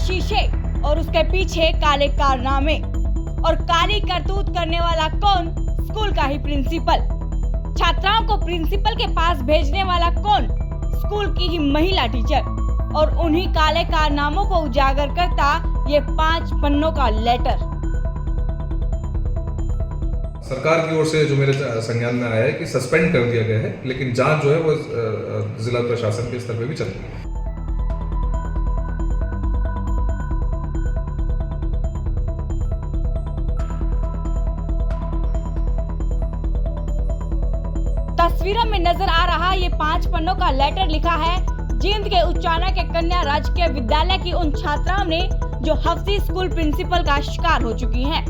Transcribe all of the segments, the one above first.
शीशे और उसके पीछे काले कारनामे और काली करतूत करने वाला कौन? स्कूल का ही प्रिंसिपल। छात्राओं को प्रिंसिपल के पास भेजने वाला कौन? स्कूल की ही महिला टीचर। और उन्हीं काले कारनामों को उजागर करता ये 5 पन्नों का लेटर। सरकार की ओर से जो मेरे संज्ञान में आया है कि सस्पेंड कर दिया गया है, लेकिन जांच जो है वो जिला प्रशासन के स्तर पे भी चल रही है। तस्वीरों में नजर आ रहा ये 5 पन्नों का लेटर लिखा है जींद के उचाना के कन्या राजकीय विद्यालय की उन छात्राओं ने जो हफ्सी स्कूल प्रिंसिपल का शिकार हो चुकी हैं।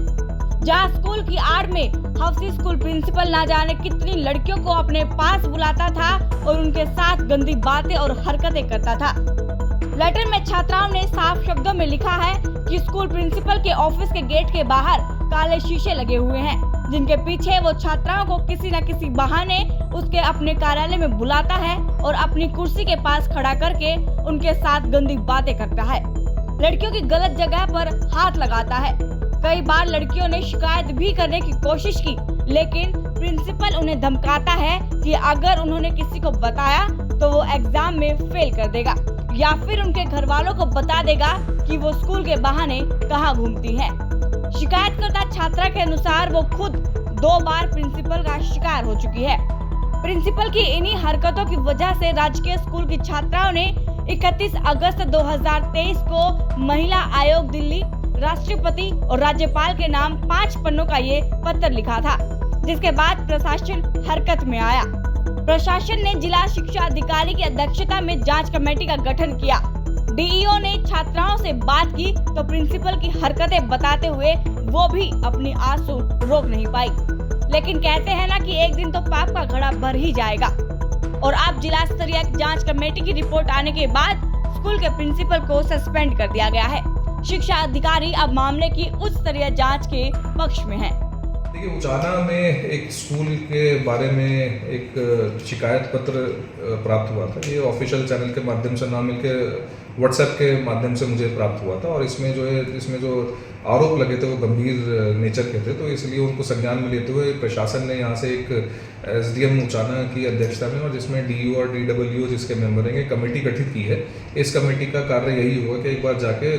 जहां स्कूल की आड़ में हफ्सी स्कूल प्रिंसिपल ना जाने कितनी लड़कियों को अपने पास बुलाता था और उनके साथ गंदी बातें और हरकतें करता था। लेटर में छात्राओं ने साफ शब्दों में लिखा है कि स्कूल प्रिंसिपल के ऑफिस के गेट के बाहर काले शीशे लगे हुए हैं, जिनके पीछे वो छात्राओं को किसी न किसी बहाने उसके अपने कार्यालय में बुलाता है और अपनी कुर्सी के पास खड़ा करके उनके साथ गंदी बातें करता है। लड़कियों की गलत जगह पर हाथ लगाता है। कई बार लड़कियों ने शिकायत भी करने की कोशिश की, लेकिन प्रिंसिपल उन्हें धमकाता है कि अगर उन्होंने किसी को बताया तो वो एग्जाम में फेल कर देगा या फिर उनके घर वालों को बता देगा कि वो स्कूल के बहाने कहाँ घूमती है। शिकायतकर्ता छात्रा के अनुसार वो खुद 2 बार प्रिंसिपल का शिकार हो चुकी है। प्रिंसिपल की इन्हीं हरकतों की वजह से राजकीय स्कूल की छात्राओं ने 31 अगस्त 2023 को महिला आयोग दिल्ली, राष्ट्रपति और राज्यपाल के नाम 5 पन्नों का ये पत्र लिखा था, जिसके बाद प्रशासन हरकत में आया। प्रशासन ने जिला शिक्षा अधिकारी की अध्यक्षता में जांच कमेटी का गठन किया। डीईओ ने छात्राओं से बात की तो प्रिंसिपल की हरकतें बताते हुए वो भी अपनी आंसू रोक नहीं पाई, लेकिन कहते हैं ना कि एक दिन तो पाप का घड़ा भर ही जाएगा। और अब जिला स्तरीय जांच कमेटी की रिपोर्ट आने के बाद स्कूल के प्रिंसिपल को सस्पेंड कर दिया गया है। शिक्षा अधिकारी अब मामले की उच्च स्तरीय जांच के पक्ष में है। देखिए, उचाना में एक स्कूल के बारे में एक शिकायत पत्र प्राप्त हुआ था। ये ऑफिशियल चैनल के माध्यम से ना मिलकर व्हाट्सएप के माध्यम से मुझे प्राप्त हुआ था और इसमें जो आरोप लगे थे वो गंभीर नेचर के थे, तो इसलिए उनको संज्ञान में लेते हुए प्रशासन ने यहाँ से एक एसडीएम उचाना की अध्यक्षता में और जिसमें डीयू और डीडब्ल्यू जिसके मेंबर हैं, कमेटी गठित की है। इस कमेटी का कार्य यही होगा कि एक बार जाके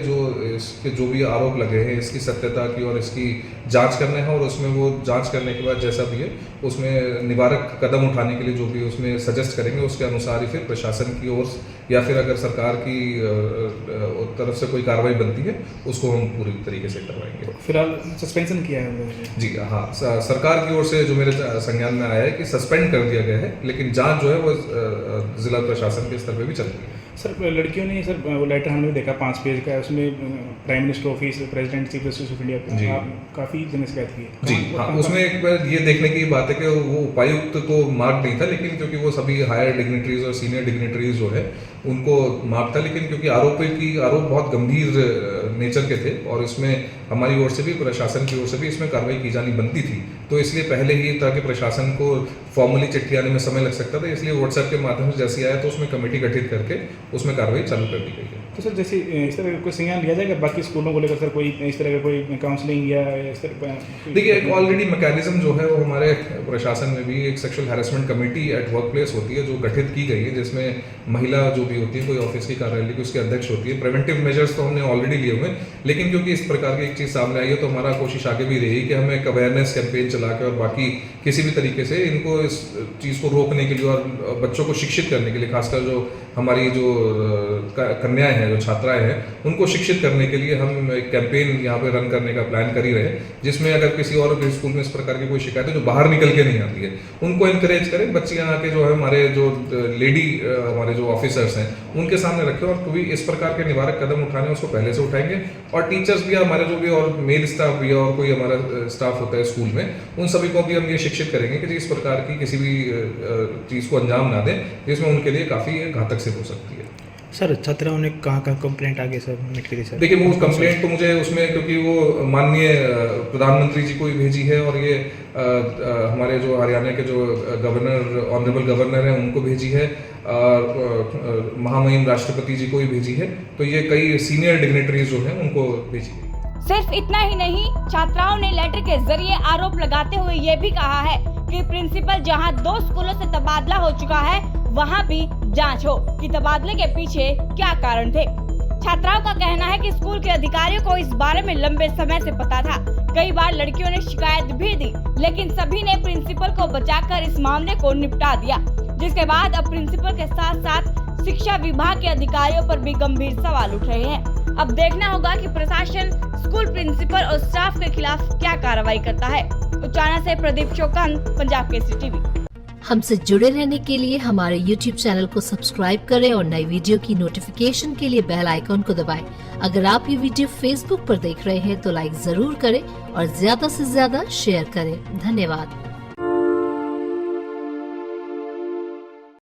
इसके जो भी आरोप लगे हैं इसकी सत्यता की और इसकी जांच करने हैं और उसमें वो जांच करने के बाद जैसा भी है उसमें निवारक कदम उठाने के लिए जो भी उसमें सजेस्ट करेंगे उसके अनुसार ही फिर प्रशासन की ओर या फिर अगर सरकार की तरफ से कोई कार्रवाई बनती है उसको हम पूरी तरीके से करवाएंगे। फिलहाल सस्पेंशन किया है उन्होंने? जी हाँ, सरकार की ओर से जो मेरे संज्ञान में आया है कि सस्पेंड कर दिया गया है, लेकिन जांच जो है वो जिला प्रशासन के स्तर पे भी चल रही है। सर, लड़कियों ने सर वो लेटर हमने देखा 5 पेज का है, उसमें prime minister office, president, chief justice of India का काफ़ी जन शिकायत की है। जी हाँ, उसमें एक बार ये देखने की बात है कि वो उपायुक्त को मार्क नहीं था, लेकिन क्योंकि वो सभी हायर डिग्निटरीज और सीनियर डिग्निटरीज जो है उनको मार्क था, लेकिन क्योंकि आरोप बहुत गंभीर नेचर के थे और इसमें हमारी ओर से भी प्रशासन की ओर से भी इसमें कार्रवाई की जानी बनती थी, तो इसलिए पहले ही ताकि प्रशासन को फॉर्मली चिट्ठी आने में समय लग सकता था, इसलिए व्हाट्सएप के माध्यम से जैसे आया तो उसमें कमेटी गठित करके उसमें कार्रवाई चालू कर दी गई है। तो सर, जैसे इस तरह का कोई संज्ञान लिया जाएगा बाकी स्कूलों को लेकर? सर, कोई इस तरह का कोई काउंसलिंग या इस तरह? देखिए, एक ऑलरेडी मैकेनिज्म जो है वो हमारे प्रशासन में भी एक sexual harassment committee at work place होती है जो गठित की गई है, जिसमें महिला जो भी होती है, कोई ऑफिस की कार्यालय की उसकी अध्यक्ष होती है। प्रिवेंटिव मेजर्स तो हमने ऑलरेडी लिए हुए हैं, लेकिन क्योंकि इस प्रकार की एक चीज़ सामने आई है तो हमारा कोशिश आगे भी रही कि हम एक अवेयरनेस कैंपेन चला के और बाकी किसी भी तरीके से इनको इस चीज़ को रोकने के लिए और बच्चों को शिक्षित करने के लिए, खासकर जो हमारी जो कन्याएं हैं, जो छात्राएं हैं, उनको शिक्षित करने के लिए हम एक कैंपेन यहाँ पे रन करने का प्लान कर ही रहे हैं, जिसमें अगर किसी और स्कूल में इस प्रकार की कोई शिकायत है जो बाहर निकल के नहीं आती है उनको इनकरेज करें। बच्चियाँ आके जो है हमारे जो लेडी हमारे जो ऑफिसर्स हैं उनके सामने रखें और कोई इस प्रकार के निवारक कदम उठाने उसको पहले से उठाएंगे। और टीचर्स भी, हमारे जो भी और मेल स्टाफ भी और कोई हमारा स्टाफ होता है स्कूल में, उन सभी को भी हम ये शिक्षित करेंगे कि इस प्रकार की किसी भी चीज़ को अंजाम ना दें जिसमें उनके लिए काफ़ी घातक सिद्ध हो सकती है। सर छात्राओं ने कहाँ कंप्लेंट आगे सबमिट करी सर? देखिए, वो कंप्लेंट तो मुझे उसमें, क्योंकि वो माननीय प्रधानमंत्री जी को ही भेजी है और ये हमारे जो हरियाणा के जो गवर्नर, ऑनरेबल गवर्नर हैं, उनको भेजी है, महामहिम राष्ट्रपति जी को ही भेजी है। तो ये कई सीनियर डिग्नेटरीज जो हैं उनको भेजी है। सिर्फ इतना ही नहीं, छात्राओं ने लेटर के जरिए आरोप लगाते हुए ये भी कहा है कि प्रिंसिपल जहां 2 स्कूलों से तबादला हो चुका है, वहां भी जांच हो कि तबादले के पीछे क्या कारण थे। छात्राओं का कहना है कि स्कूल के अधिकारियों को इस बारे में लंबे समय से पता था। कई बार लड़कियों ने शिकायत भी दी, लेकिन सभी ने प्रिंसिपल को बचाकर इस मामले को निपटा दिया, जिसके बाद अब प्रिंसिपल के साथ साथ शिक्षा विभाग के अधिकारियों पर भी गंभीर सवाल उठ रहे हैं। अब देखना होगा कि प्रशासन स्कूल प्रिंसिपल और स्टाफ के खिलाफ क्या कार्रवाई करता है। उचाना से प्रदीप चौकंद, पंजाब केसरी टीवी। हमसे जुड़े रहने के लिए हमारे YouTube चैनल को सब्सक्राइब करें और नई वीडियो की नोटिफिकेशन के लिए बेल आइकॉन को दबाएं। अगर आप ये वीडियो Facebook पर देख रहे हैं तो लाइक जरूर करें और ज्यादा से ज्यादा शेयर करें। धन्यवाद।